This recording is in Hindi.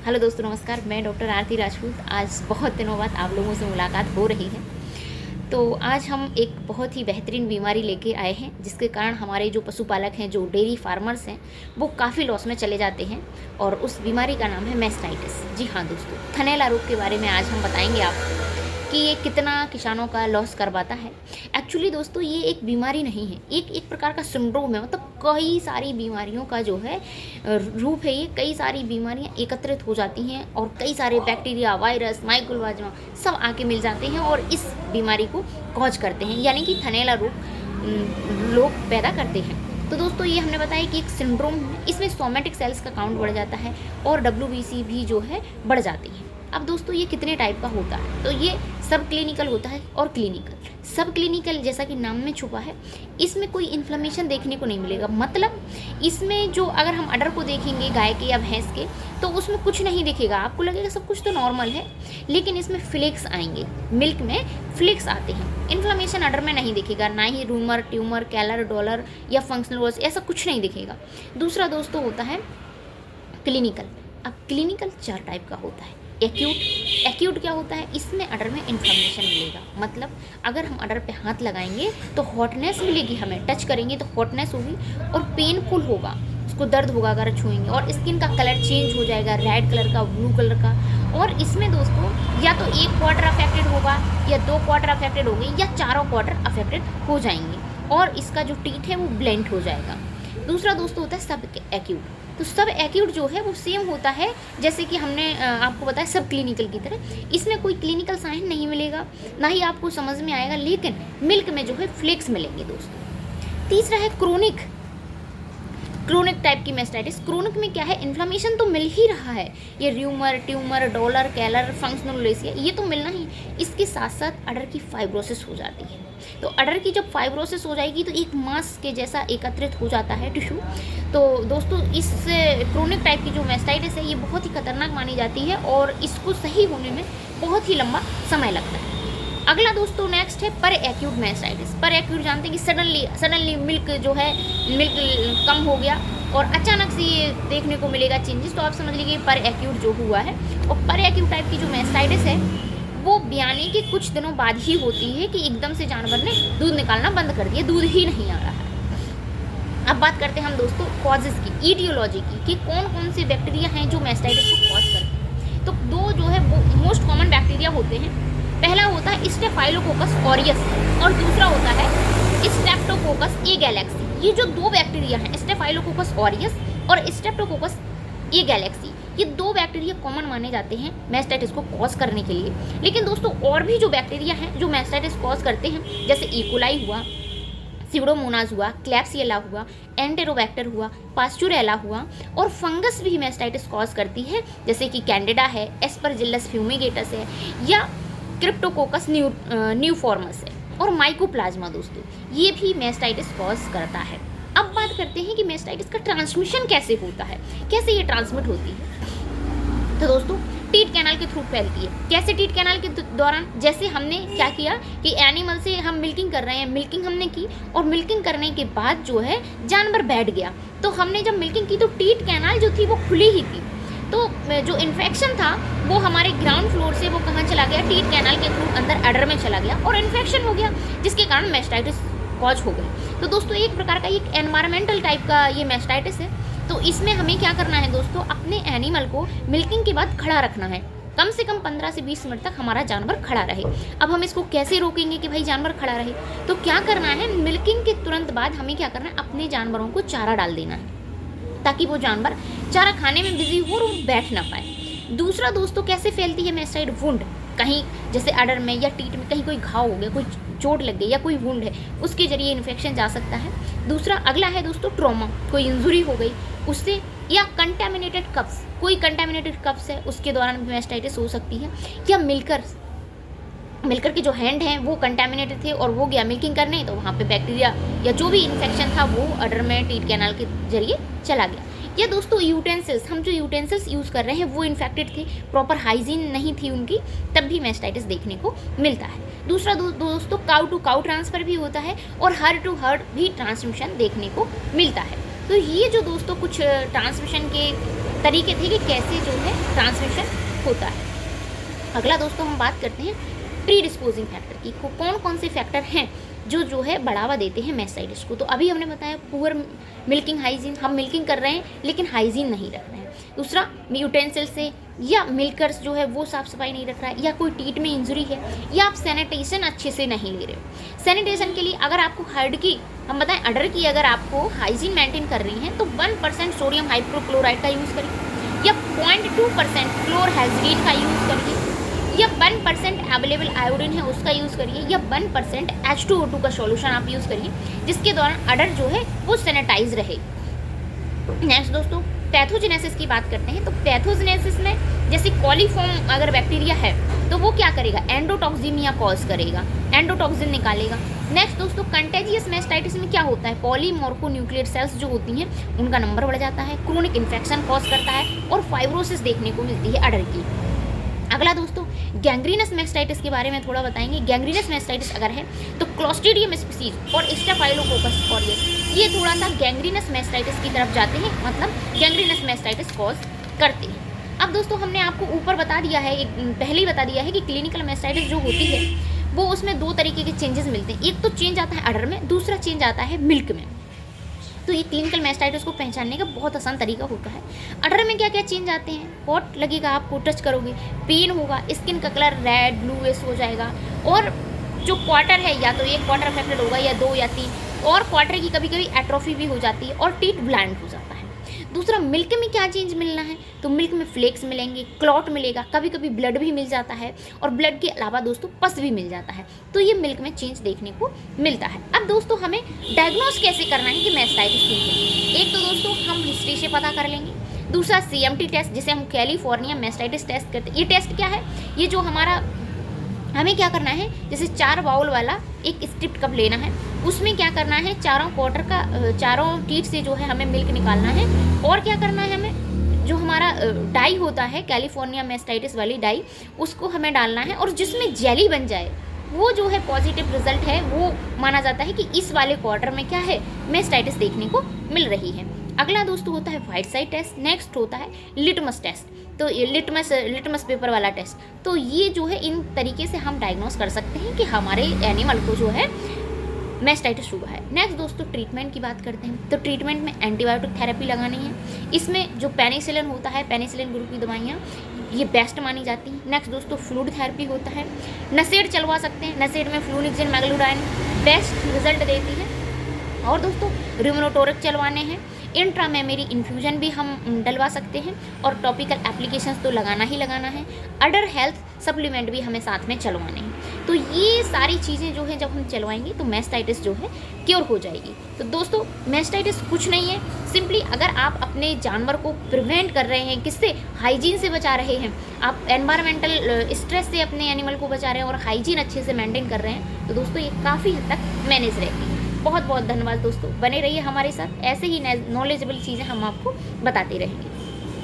हेलो दोस्तों, नमस्कार। मैं डॉक्टर आरती राजपूत। आज बहुत दिनों बाद आप लोगों से मुलाकात हो रही है। तो आज हम एक बहुत ही बेहतरीन बीमारी लेके आए हैं, जिसके कारण हमारे जो पशुपालक हैं, जो डेयरी फार्मर्स हैं, वो काफ़ी लॉस में चले जाते हैं। और उस बीमारी का नाम है मैस्टाइटिस। जी हाँ दोस्तों, थनैला रोग के बारे में आज हम बताएंगे आपको कि ये कितना किसानों का लॉस करवाता है। एक्चुअली दोस्तों, ये एक बीमारी नहीं है, एक प्रकार का सिंड्रोम है। मतलब कई सारी बीमारियों का जो है रूप है। ये कई सारी बीमारियां एकत्रित हो जाती हैं और कई सारे बैक्टीरिया, वायरस, माइक्रोऑर्गेनिज्म सब आके मिल जाते हैं और इस बीमारी को कॉज करते हैं, यानी कि थनैला रोग लोग पैदा करते हैं। तो दोस्तों, ये हमने बताया कि एक सिंड्रोम है। इसमें सोमेटिक सेल्स का काउंट बढ़ जाता है और WBC भी जो है बढ़ जाती है। अब दोस्तों, ये कितने टाइप का होता है? तो ये सब क्लिनिकल होता है और क्लिनिकल। सब क्लिनिकल जैसा कि नाम में छुपा है, इसमें कोई इन्फ्लेमेशन देखने को नहीं मिलेगा। मतलब इसमें जो अगर हम अडर को देखेंगे गाय के या भैंस के, तो उसमें कुछ नहीं दिखेगा, आपको लगेगा सब कुछ तो नॉर्मल है। लेकिन इसमें फ्लेक्स आएंगे, मिल्क में फ्लेक्स आते हैं। इन्फ्लेमेशन अडर में नहीं दिखेगा, ना ही रूमर, ट्यूमर, कैलर, डॉलर या फंक्शनल वॉल्स, ऐसा कुछ नहीं दिखेगा। दूसरा दोस्तों होता है क्लिनिकल। अब क्लिनिकल 4 टाइप का होता है। एक्यूट क्या होता है? इसमें अडर में इन्फ्लेमेशन मिलेगा। मतलब अगर हम अडर पे हाथ लगाएंगे तो हॉटनेस मिलेगी, हमें टच करेंगे तो हॉटनेस होगी और पेनफुल होगा, उसको दर्द होगा अगर छुएंगे। और स्किन का कलर चेंज हो जाएगा, रेड कलर का, ब्लू कलर का। और इसमें दोस्तों या तो 1 क्वार्टर अफेक्टेड होगा या 2 क्वार्टर अफेक्टेड होंगे या चारों क्वार्टर अफेक्टेड हो जाएंगे और इसका जो टीथ है वो ब्लेंट हो जाएगा। दूसरा दोस्तों होता है सब एक्यूट। तो सब एक्यूट जो है वो सेम होता है जैसे कि हमने आपको बताया सब क्लिनिकल की तरह। इसमें कोई क्लिनिकल साइन नहीं मिलेगा, ना ही आपको समझ में आएगा, लेकिन मिल्क में जो है फ्लेक्स मिलेंगे दोस्तों। तीसरा है क्रोनिक टाइप की मैस्टाइटिस। क्रोनिक में क्या है? इन्फ्लेमेशन तो मिल ही रहा है, ये र्यूमर, ट्यूमर, डॉलर, कैलर, फंक्शनल ये तो मिलना ही। इसके साथ साथ अडर की फाइब्रोसिस हो जाती है। तो अडर की जब फाइब्रोसिस हो जाएगी तो एक मांस के जैसा एकत्रित हो जाता है टिश्यू। तो दोस्तों, इस क्रोनिक टाइप की जो मैस्टाइटिस है ये बहुत ही खतरनाक मानी जाती है और इसको सही होने में बहुत ही लंबा समय लगता है। अगला दोस्तों नेक्स्ट है पर एक्यूट मैस्टाइटिस। पर एक्यूट जानते हैं कि सडनली मिल्क कम हो गया और अचानक से ये देखने को मिलेगा चेंजेस। तो आप समझ लीजिए पर एक्यूट जो हुआ है। और पर एक्यूट टाइप की जो मैस्टाइटिस है वो ब्याने के कुछ दिनों बाद ही होती है कि एकदम से जानवर ने दूध निकालना बंद कर दिया, दूध ही नहीं आ रहा है। अब बात करते हैं हम दोस्तों कॉजेज़ की, ईटियोलॉजी की, कि कौन कौन से बैक्टीरिया हैं जो मैस्टाइटिस को कॉज करते हैं। तो 2 जो है मोस्ट कॉमन बैक्टीरिया होते हैं। पहला होता है स्टेफाइलोकोकस ऑरियस और दूसरा होता है स्ट्रेप्टोकोकस ए गैलेक्सी। ये जो 2 बैक्टीरिया हैं, स्टेफाइलोकोकस ऑरियस और स्ट्रेप्टोकोकस ए गैलेक्सी, ये 2 बैक्टीरिया कॉमन माने जाते हैं मैस्टाइटिस को कॉज करने के लिए। लेकिन दोस्तों और भी जो बैक्टीरिया हैं जो मैस्टाइटिस कॉज करते हैं, जैसे इकोलाई हुआ, सीडोमोनास हुआ, क्लैप्सियला हुआ, एंटेरोबैक्टर हुआ, पास्चुरेला हुआ, और फंगस भी मैस्टाइटिस कॉज करती है, जैसे कि कैंडिडा है, एस्परजिलस फ्यूमिगेटस है या क्रिप्टोकोकस न्यूफॉर्मस है, और माइकोप्लाज्मा दोस्तों ये भी मैस्टाइटिस कॉज करता है। अब बात करते हैं कि मैस्टाइटिस का ट्रांसमिशन कैसे होता है, कैसे ये ट्रांसमिट होती है। तो दोस्तों टीथ कैनाल के थ्रू फैलती है। कैसे? टीथ कैनाल के दौरान जैसे हमने क्या किया कि एनिमल से हम मिल्किंग कर रहे हैं, मिल्किंग हमने की और मिल्किंग करने के बाद जो है जानवर बैठ गया, तो हमने जब मिल्किंग की तो टीथ कैनाल जो थी वो खुली ही थी। तो जो इन्फेक्शन था वो हमारे ग्राउंड फ्लोर से वो कहाँ चला गया? टीथ कैनाल के थ्रू अंदर अडर में चला गया और इन्फेक्शन हो गया, जिसके कारण मैस्टाइटिस कॉज हो गई। तो दोस्तों एक प्रकार का एक एनवायरमेंटल टाइप का ये मैस्टाइटिस है। तो इसमें हमें क्या करना है दोस्तों? अपने एनिमल को मिल्किंग के बाद खड़ा रखना है, कम से कम 15 से 20 मिनट तक हमारा जानवर खड़ा रहे। अब हम इसको कैसे रोकेंगे कि भाई जानवर खड़ा रहे? तो क्या करना है, मिल्किंग के तुरंत बाद हमें क्या करना है, अपने जानवरों को चारा डाल देना है ताकि वो जानवर चारा खाने में बिजी हो और वो बैठ ना पाए। दूसरा दोस्तों कैसे फैलती है मैस्टाइड? वुंड, कहीं जैसे अडर में या टीथ में कहीं कोई घाव हो गया, कोई चोट लग गई या कोई वुंड है, उसके जरिए इन्फेक्शन जा सकता है। दूसरा अगला है दोस्तों ट्रॉमा, कोई इंजुरी हो गई उससे, या कंटेमिनेटेड कप्स, कोई कंटेमिनेटेड कप्स है उसके दौरान भी मैस्टाइटिस हो सकती है। या मिलकर के जो हैंड हैं वो कंटेमिनेटेड थे और वो गया मिल्किंग करने, तो वहाँ पे बैक्टीरिया या जो भी इन्फेक्शन था वो अडर में टीथ कैनाल के जरिए चला गया। या दोस्तों यूटेंसिल्स, हम जो यूटेंसिल्स यूज़ कर रहे हैं वो इन्फेक्टेड थे, प्रॉपर हाइजीन नहीं थी उनकी, तब भी मैस्टाइटिस देखने को मिलता है। दूसरा दोस्तों काउ टू काउ ट्रांसफ़र भी होता है और हर्ड टू हर्ड भी ट्रांसमिशन देखने को मिलता है। तो ये जो दोस्तों कुछ ट्रांसमिशन के तरीके थे कि कैसे जो है ट्रांसमिशन होता है। अगला दोस्तों हम बात करते हैं प्री डिस्पोजिंग फैक्टर की। कौन कौन से फैक्टर हैं जो है बढ़ावा देते हैं मैस्टाइटिस को। तो अभी हमने बताया पुअर मिल्किंग हाइजीन, हम मिल्किंग कर रहे हैं लेकिन हाइजीन नहीं रख रहे हैं। दूसरा, यूटेंसिल से या मिल्कर्स जो है वो साफ़ सफाई नहीं रख रहा है, या कोई टीट में इंजरी है, या आप सैनिटेशन अच्छे से नहीं ले रहे हो। सैनिटेशन के लिए अगर आपको हर्ड की, हम बताएं अडर की, अगर आपको हाइजीन मेंटेन कर रही हैं तो 1% सोडियम हाइड्रोक्लोराइड का यूज़ करिए, या 0.2% क्लोरहेक्सिन का यूज़ करिए, या 1% अवेलेबल आयोडीन है उसका यूज़ करिए, या 1% H2O2 का सॉल्यूशन आप यूज़ करिए, जिसके दौरान अडर जो है वो सैनिटाइज रहे। नेक्स्ट दोस्तों, पैथोजेनेसिस की बात करते हैं। तो पैथोजेनेसिस में जैसे कॉलीफॉर्म अगर बैक्टीरिया है तो वो क्या करेगा, एंडोटॉक्सिमिया कॉज करेगा, एंडोटॉक्सिन निकालेगा। नेक्स्ट दोस्तों, कंटेजियस मैस्टाइटिस में क्या होता है, पॉलीमॉर्फोन्यूक्लियर सेल्स जो होती हैं उनका नंबर बढ़ जाता है, क्रोनिक इन्फेक्शन कॉज करता है और फाइब्रोसिस देखने को मिलती है अडर की। अगला दोस्तों, गैंग्रीनस मैस्टाइटिस के बारे में थोड़ा बताएंगे। गैंग्रीनस मैस्टाइटिस अगर है तो क्लोस्ट्रीडियम स्पीसीज और स्टेफाइलोकोकस ऑरियस ये थोड़ा सा गैंग्रीनस मैस्टाइटिस की तरफ जाते हैं, मतलब गैंग्रीनस मैस्टाइटिस कॉज करते हैं। अब दोस्तों हमने आपको ऊपर बता दिया है, पहले ही बता दिया है कि क्लिनिकल मैस्टाइटिस जो होती है वो उसमें दो तरीके के चेंजेस मिलते हैं। एक तो चेंज आता है अडर में, दूसरा चेंज आता है मिल्क में। तो ये क्लिनिकल मैस्टाइटिस को पहचानने का बहुत आसान तरीका होता है। अडर में क्या क्या चेंज आते हैं, हॉट लगेगा, आपको टच करोगे, पेन होगा, स्किन का कलर रेड ब्लूइश हो जाएगा, और जो क्वार्टर है या तो एक क्वार्टर अफेक्टेड होगा या 2 या 3, और क्वार्टर की कभी कभी एट्रोफी भी हो जाती है और टीथ ब्लाइंड हो जाता है। दूसरा, मिल्क में क्या चेंज मिलना है, तो मिल्क में फ्लेक्स मिलेंगे, क्लॉट मिलेगा, कभी कभी ब्लड भी मिल जाता है, और ब्लड के अलावा दोस्तों पस भी मिल जाता है। तो ये मिल्क में चेंज देखने को मिलता है। अब दोस्तों हमें डायग्नोस कैसे करना है कि मैस्टाइटिस किन है। एक तो दोस्तों हम हिस्ट्री से पता कर लेंगे, दूसरा CMT टेस्ट जिसे हम कैलिफोर्निया मैस्टाइटिस टेस्ट करते हैं। ये टेस्ट क्या है, ये जो हमारा हमें क्या करना है, जैसे 4 बाउल वाला एक स्ट्रिप्ट कप लेना है, उसमें क्या करना है, चारों क्वार्टर का चारों टीथ से जो है हमें मिल्क निकालना है, और क्या करना है, हमें जो हमारा डाई होता है कैलिफोर्निया मैस्टाइटिस वाली डाई उसको हमें डालना है, और जिसमें जेली बन जाए वो जो है पॉजिटिव रिजल्ट है, वो माना जाता है कि इस वाले क्वार्टर में क्या है, मैस्टाइटिस देखने को मिल रही है। अगला दोस्तों होता है व्हाइट साइड टेस्ट, नेक्स्ट होता है लिटमस टेस्ट। तो ये लिटमस पेपर वाला टेस्ट, तो ये जो है इन तरीके से हम डायग्नोस कर सकते हैं कि हमारे एनिमल को जो है मैस्टाइटिस हुआ है। नेक्स्ट दोस्तों ट्रीटमेंट की बात करते हैं। तो ट्रीटमेंट में एंटीबायोटिक थेरेपी लगानी है, इसमें जो पेनिसिलिन होता है, पेनिसिलिन ग्रुप की दवाइयाँ ये बेस्ट मानी जाती हैं। नेक्स्ट दोस्तों फ्लूइड थेरेपी होता है, नसेड चलवा सकते हैं, नसेड में फ्लूनिक्सिन मैग्लूडाइन बेस्ट रिजल्ट देती है। और दोस्तों रिमोनोटोरिक चलवाने हैं, इंट्रामेमरी इन्फ्यूजन भी हम डलवा सकते हैं, और टॉपिकल एप्लीकेशंस तो लगाना ही लगाना है। अडर हेल्थ सप्लीमेंट भी हमें साथ में चलवाने हैं। तो ये सारी चीज़ें जो है जब हम चलवाएंगे तो मैस्टाइटिस जो है क्योर हो जाएगी। तो दोस्तों मैस्टाइटिस कुछ नहीं है, सिंपली अगर आप अपने जानवर को प्रिवेंट कर रहे हैं, किससे, हाइजीन से बचा रहे हैं, आप एनवायरमेंटल स्ट्रेस से अपने एनिमल को बचा रहे हैं और हाइजीन अच्छे से मेंटेन कर रहे हैं, तो दोस्तों ये काफ़ी हद तक मैनेज रहेगी। बहुत बहुत धन्यवाद दोस्तों, बने रहिए हमारे साथ, ऐसे ही नॉलेजेबल चीज़ें हम आपको बताते रहेंगे।